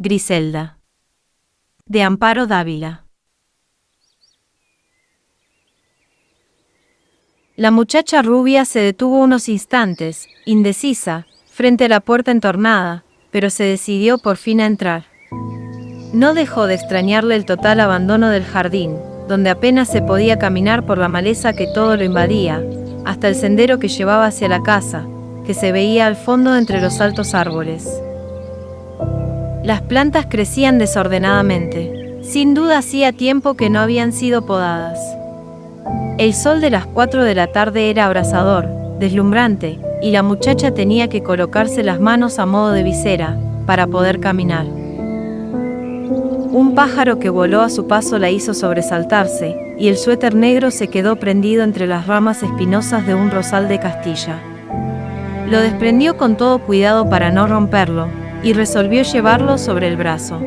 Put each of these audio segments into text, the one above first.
Griselda. De Amparo Dávila. La muchacha rubia se detuvo unos instantes, indecisa, frente a la puerta entornada, pero se decidió por fin a entrar. No dejó de extrañarle el total abandono del jardín, donde apenas se podía caminar por la maleza que todo lo invadía, hasta el sendero que llevaba hacia la casa, que se veía al fondo entre los altos árboles. Las plantas crecían desordenadamente. Sin duda hacía tiempo que no habían sido podadas. El sol de las 4 de la tarde era abrasador, deslumbrante, y la muchacha tenía que colocarse las manos a modo de visera, para poder caminar. Un pájaro que voló a su paso la hizo sobresaltarse, y el suéter negro se quedó prendido entre las ramas espinosas de un rosal de Castilla. Lo desprendió con todo cuidado para no romperlo, y resolvió llevarlo sobre el brazo.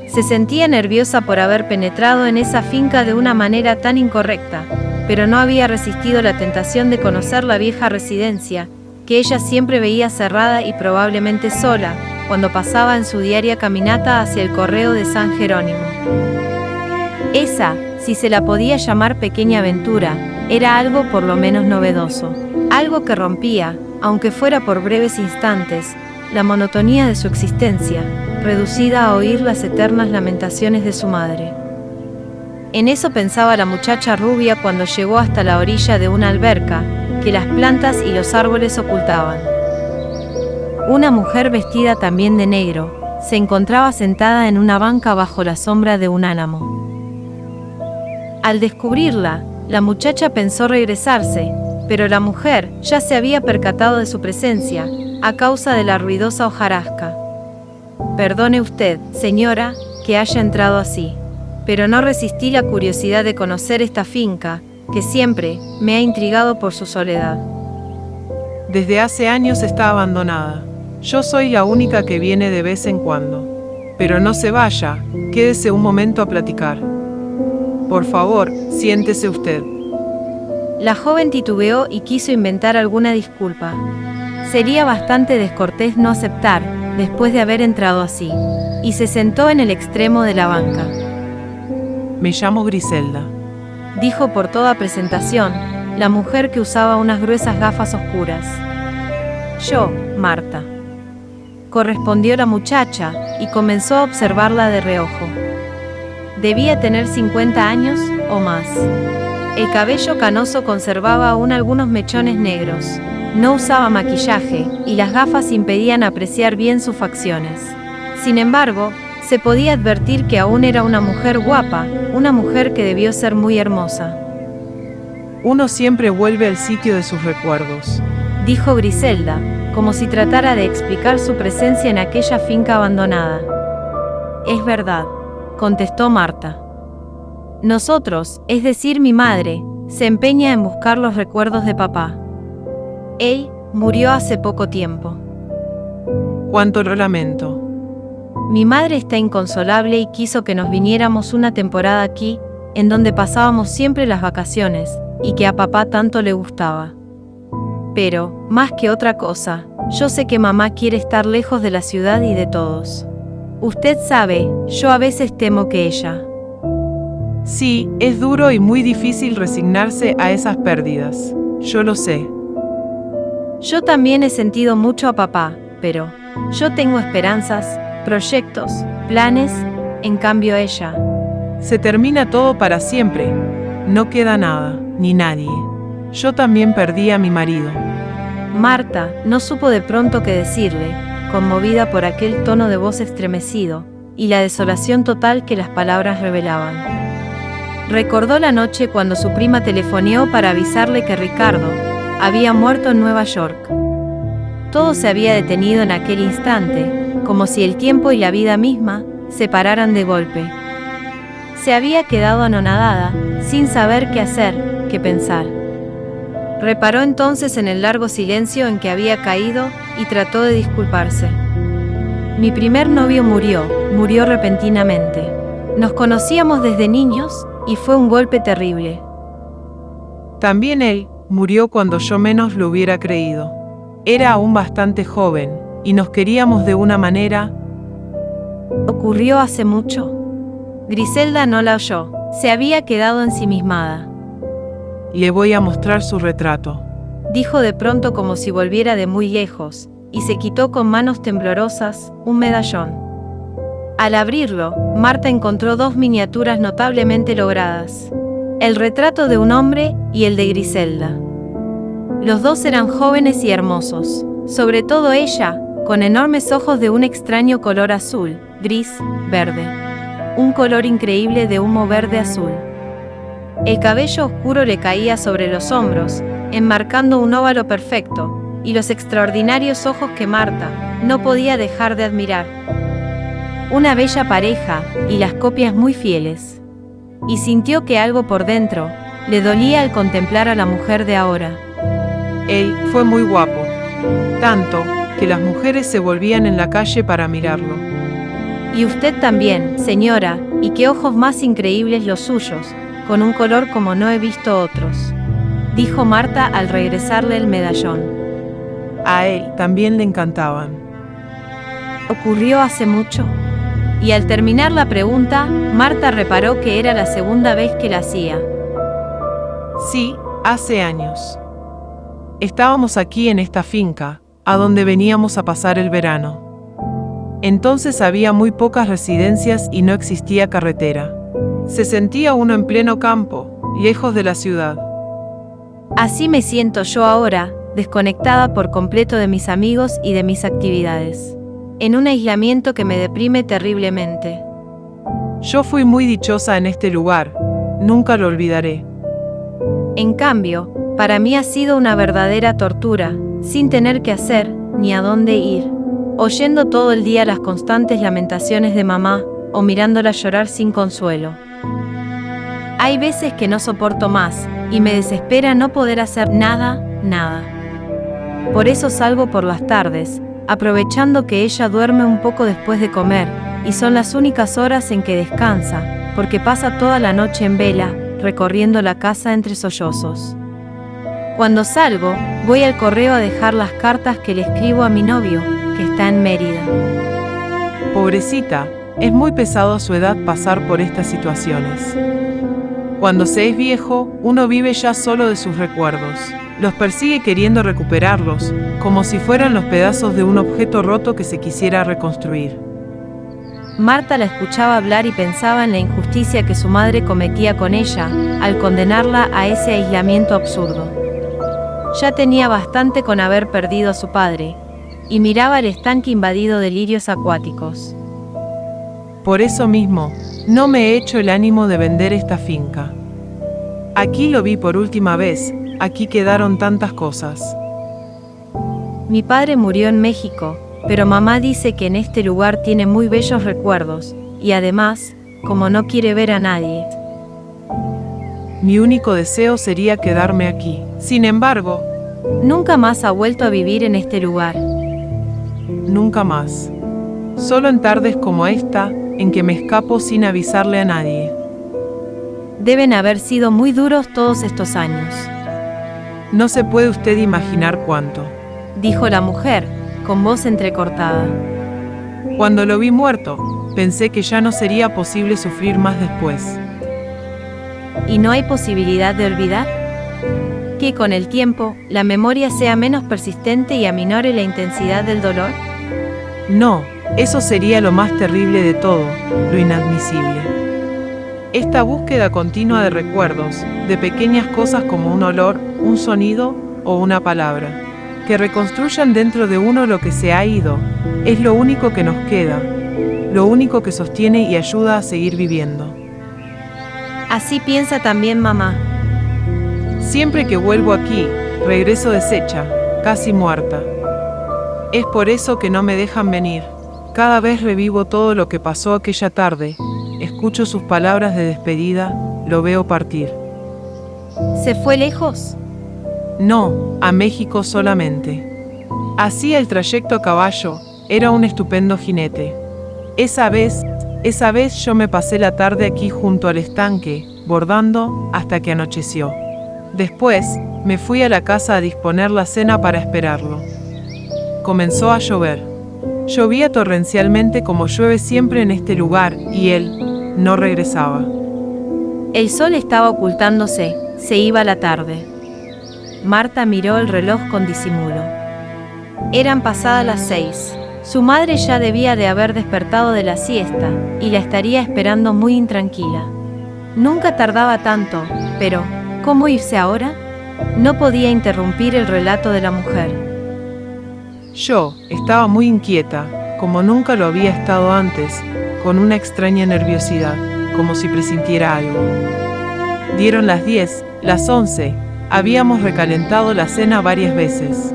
Se sentía nerviosa por haber penetrado en esa finca de una manera tan incorrecta, pero no había resistido la tentación de conocer la vieja residencia, que ella siempre veía cerrada y probablemente sola, cuando pasaba en su diaria caminata hacia el correo de San Jerónimo. Esa, si se la podía llamar pequeña aventura, era algo por lo menos novedoso, algo que rompía, aunque fuera por breves instantes, la monotonía de su existencia, reducida a oír las eternas lamentaciones de su madre. En eso pensaba la muchacha rubia cuando llegó hasta la orilla de una alberca, que las plantas y los árboles ocultaban. Una mujer vestida también de negro, se encontraba sentada en una banca bajo la sombra de un álamo. Al descubrirla, la muchacha pensó regresarse, pero la mujer ya se había percatado de su presencia, a causa de la ruidosa hojarasca. Perdone usted, señora, que haya entrado así, pero no resistí la curiosidad de conocer esta finca, que siempre me ha intrigado por su soledad. Desde hace años está abandonada. Yo soy la única que viene de vez en cuando. Pero no se vaya, quédese un momento a platicar. Por favor, siéntese usted. La joven titubeó y quiso inventar alguna disculpa. Sería bastante descortés no aceptar, después de haber entrado así, y se sentó en el extremo de la banca. Me llamo Griselda, dijo por toda presentación, la mujer que usaba unas gruesas gafas oscuras. Yo, Marta, correspondió la muchacha, y comenzó a observarla de reojo. Debía tener 50 años, o más. El cabello canoso conservaba aún algunos mechones negros. No usaba maquillaje, y las gafas impedían apreciar bien sus facciones. Sin embargo, se podía advertir que aún era una mujer guapa, una mujer que debió ser muy hermosa. Uno siempre vuelve al sitio de sus recuerdos, dijo Griselda, como si tratara de explicar su presencia en aquella finca abandonada. Es verdad, contestó Marta. Nosotros, es decir mi madre, se empeña en buscar los recuerdos de papá. Él murió hace poco tiempo. Cuánto lo lamento. Mi madre está inconsolable y quiso que nos viniéramos una temporada aquí, en donde pasábamos siempre las vacaciones, y que a papá tanto le gustaba. Pero, más que otra cosa, yo sé que mamá quiere estar lejos de la ciudad y de todos. Usted sabe, yo a veces temo que ella... Sí, es duro y muy difícil resignarse a esas pérdidas. Yo lo sé. Yo también he sentido mucho a papá, pero yo tengo esperanzas, proyectos, planes, en cambio ella... Se termina todo para siempre. No queda nada, ni nadie. Yo también perdí a mi marido. Marta no supo de pronto qué decirle, conmovida por aquel tono de voz estremecido, y la desolación total que las palabras revelaban. Recordó la noche cuando su prima telefoneó para avisarle que Ricardo había muerto en Nueva York. Todo se había detenido en aquel instante, como si el tiempo y la vida misma se pararan de golpe. Se había quedado anonadada, sin saber qué hacer, qué pensar. Reparó entonces en el largo silencio en que había caído y trató de disculparse. Mi primer novio murió repentinamente. Nos conocíamos desde niños y fue un golpe terrible. También él murió cuando yo menos lo hubiera creído. Era aún bastante joven y nos queríamos de una manera... ¿Ocurrió hace mucho? Griselda no la oyó, se había quedado ensimismada. Le voy a mostrar su retrato. Dijo de pronto como si volviera de muy lejos, y se quitó con manos temblorosas un medallón. Al abrirlo, Marta encontró dos miniaturas notablemente logradas. El retrato de un hombre y el de Griselda. Los dos eran jóvenes y hermosos, sobre todo ella, con enormes ojos de un extraño color azul, gris, verde. Un color increíble de humo verde-azul. El cabello oscuro le caía sobre los hombros, enmarcando un óvalo perfecto, y los extraordinarios ojos que Marta no podía dejar de admirar. Una bella pareja, y las copias muy fieles. Y sintió que algo por dentro le dolía al contemplar a la mujer de ahora. Él fue muy guapo. Tanto, que las mujeres se volvían en la calle para mirarlo. Y usted también, señora, y qué ojos más increíbles los suyos, con un color como no he visto otros. Dijo Marta al regresarle el medallón. A él también le encantaban. ¿Ocurrió hace mucho? Y al terminar la pregunta, Marta reparó que era la segunda vez que la hacía. Sí, hace años. Estábamos aquí en esta finca, a donde veníamos a pasar el verano. Entonces había muy pocas residencias y no existía carretera. Se sentía uno en pleno campo, lejos de la ciudad. Así me siento yo ahora, desconectada por completo de mis amigos y de mis actividades. En un aislamiento que me deprime terriblemente. Yo fui muy dichosa en este lugar, nunca lo olvidaré. En cambio, para mí ha sido una verdadera tortura, sin tener que hacer, ni a dónde ir. Oyendo todo el día las constantes lamentaciones de mamá, o mirándola llorar sin consuelo. Hay veces que no soporto más, y me desespera no poder hacer nada. Por eso salgo por las tardes, aprovechando que ella duerme un poco después de comer, y son las únicas horas en que descansa, porque pasa toda la noche en vela, recorriendo la casa entre sollozos. Cuando salgo, voy al correo a dejar las cartas que le escribo a mi novio, que está en Mérida. Pobrecita, es muy pesado a su edad pasar por estas situaciones. Cuando se es viejo, uno vive ya solo de sus recuerdos. Los persigue queriendo recuperarlos, como si fueran los pedazos de un objeto roto que se quisiera reconstruir. Marta la escuchaba hablar y pensaba en la injusticia que su madre cometía con ella, al condenarla a ese aislamiento absurdo. Ya tenía bastante con haber perdido a su padre, y miraba el estanque invadido de lirios acuáticos. Por eso mismo, no me he hecho el ánimo de vender esta finca. Aquí lo vi por última vez, aquí quedaron tantas cosas. Mi padre murió en México, pero mamá dice que en este lugar tiene muy bellos recuerdos, y además, como no quiere ver a nadie. Mi único deseo sería quedarme aquí. Sin embargo, nunca más ha vuelto a vivir en este lugar. Nunca más. Solo en tardes como esta, en que me escapo sin avisarle a nadie. Deben haber sido muy duros todos estos años. No se puede usted imaginar cuánto, dijo la mujer, con voz entrecortada. Cuando lo vi muerto, pensé que ya no sería posible sufrir más después. ¿Y no hay posibilidad de olvidar? ¿Que con el tiempo, la memoria sea menos persistente y aminore la intensidad del dolor? No, eso sería lo más terrible de todo, lo inadmisible. Esta búsqueda continua de recuerdos, de pequeñas cosas como un olor, un sonido o una palabra, que reconstruyan dentro de uno lo que se ha ido, es lo único que nos queda, lo único que sostiene y ayuda a seguir viviendo. Así piensa también mamá. Siempre que vuelvo aquí, regreso deshecha, casi muerta. Es por eso que no me dejan venir. Cada vez revivo todo lo que pasó aquella tarde, escucho sus palabras de despedida, lo veo partir. ¿Se fue lejos? No, a México solamente. Hacía el trayecto a caballo, era un estupendo jinete. Esa vez yo me pasé la tarde aquí junto al estanque, bordando, hasta que anocheció. Después, me fui a la casa a disponer la cena para esperarlo. Comenzó a llover. Llovía torrencialmente como llueve siempre en este lugar, y él no regresaba. El sol estaba ocultándose, se iba la tarde. Marta miró el reloj con disimulo. Eran pasadas las 6. Su madre ya debía de haber despertado de la siesta, y la estaría esperando muy intranquila. Nunca tardaba tanto, pero, ¿cómo irse ahora? No podía interrumpir el relato de la mujer. Yo estaba muy inquieta, como nunca lo había estado antes, con una extraña nerviosidad, como si presintiera algo. Dieron las 10, las 11, habíamos recalentado la cena varias veces.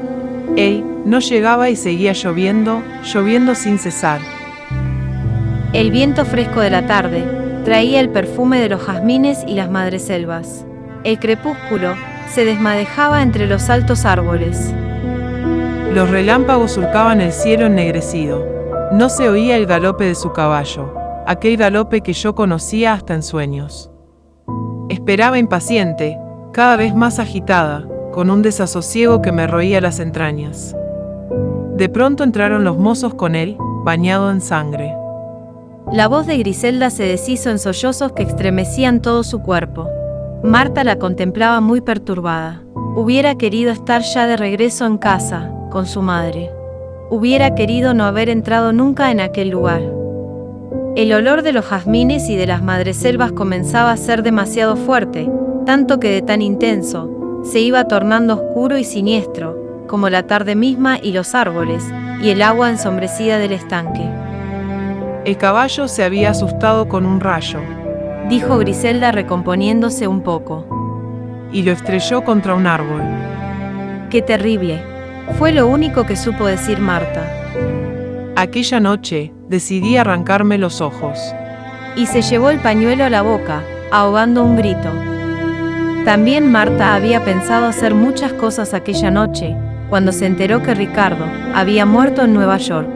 Él no llegaba y seguía lloviendo, lloviendo sin cesar. El viento fresco de la tarde traía el perfume de los jazmines y las madreselvas. El crepúsculo se desmadejaba entre los altos árboles. Los relámpagos surcaban el cielo ennegrecido. No se oía el galope de su caballo, aquel galope que yo conocía hasta en sueños. Esperaba impaciente, cada vez más agitada, con un desasosiego que me roía las entrañas. De pronto entraron los mozos con él, bañado en sangre. La voz de Griselda se deshizo en sollozos que estremecían todo su cuerpo. Marta la contemplaba muy perturbada. Hubiera querido estar ya de regreso en casa, con su madre. Hubiera querido no haber entrado nunca en aquel lugar. El olor de los jazmines y de las madreselvas comenzaba a ser demasiado fuerte, tanto que de tan intenso, se iba tornando oscuro y siniestro, como la tarde misma y los árboles, y el agua ensombrecida del estanque. El caballo se había asustado con un rayo, dijo Griselda recomponiéndose un poco. Y lo estrelló contra un árbol. ¡Qué terrible! Fue lo único que supo decir Marta. Aquella noche, decidí arrancarme los ojos. Y se llevó el pañuelo a la boca, ahogando un grito. También Marta había pensado hacer muchas cosas aquella noche, cuando se enteró que Ricardo había muerto en Nueva York.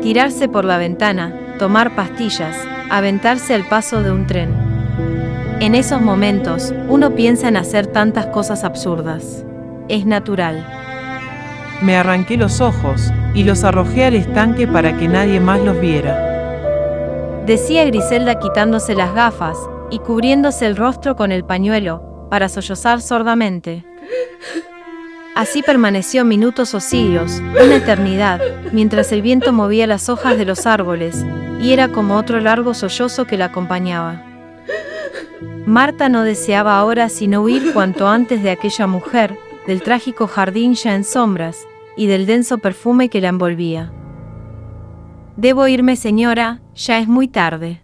Tirarse por la ventana, tomar pastillas, aventarse al paso de un tren. En esos momentos, uno piensa en hacer tantas cosas absurdas. Es natural. Me arranqué los ojos, y los arrojé al estanque para que nadie más los viera. Decía Griselda quitándose las gafas, y cubriéndose el rostro con el pañuelo, para sollozar sordamente. Así permaneció minutos o siglos, una eternidad, mientras el viento movía las hojas de los árboles, y era como otro largo sollozo que la acompañaba. Marta no deseaba ahora sino huir cuanto antes de aquella mujer, del trágico jardín ya en sombras, y del denso perfume que la envolvía. «Debo irme, señora, ya es muy tarde»,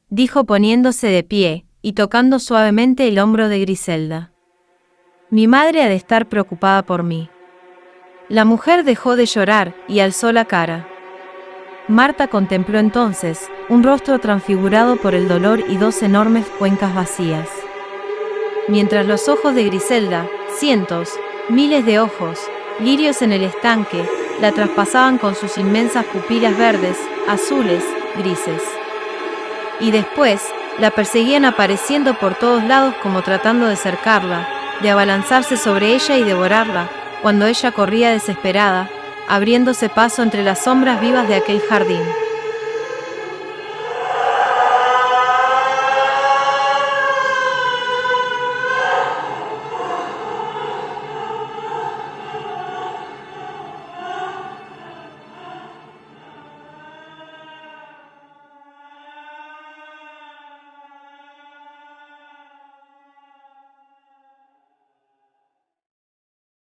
dijo poniéndose de pie, y tocando suavemente el hombro de Griselda. «Mi madre ha de estar preocupada por mí». La mujer dejó de llorar, y alzó la cara. Marta contempló entonces un rostro transfigurado por el dolor y dos enormes cuencas vacías. Mientras los ojos de Griselda, cientos, miles de ojos, lirios en el estanque, la traspasaban con sus inmensas pupilas verdes, azules, grises. Y después, la perseguían apareciendo por todos lados como tratando de cercarla, de abalanzarse sobre ella y devorarla, cuando ella corría desesperada, abriéndose paso entre las sombras vivas de aquel jardín.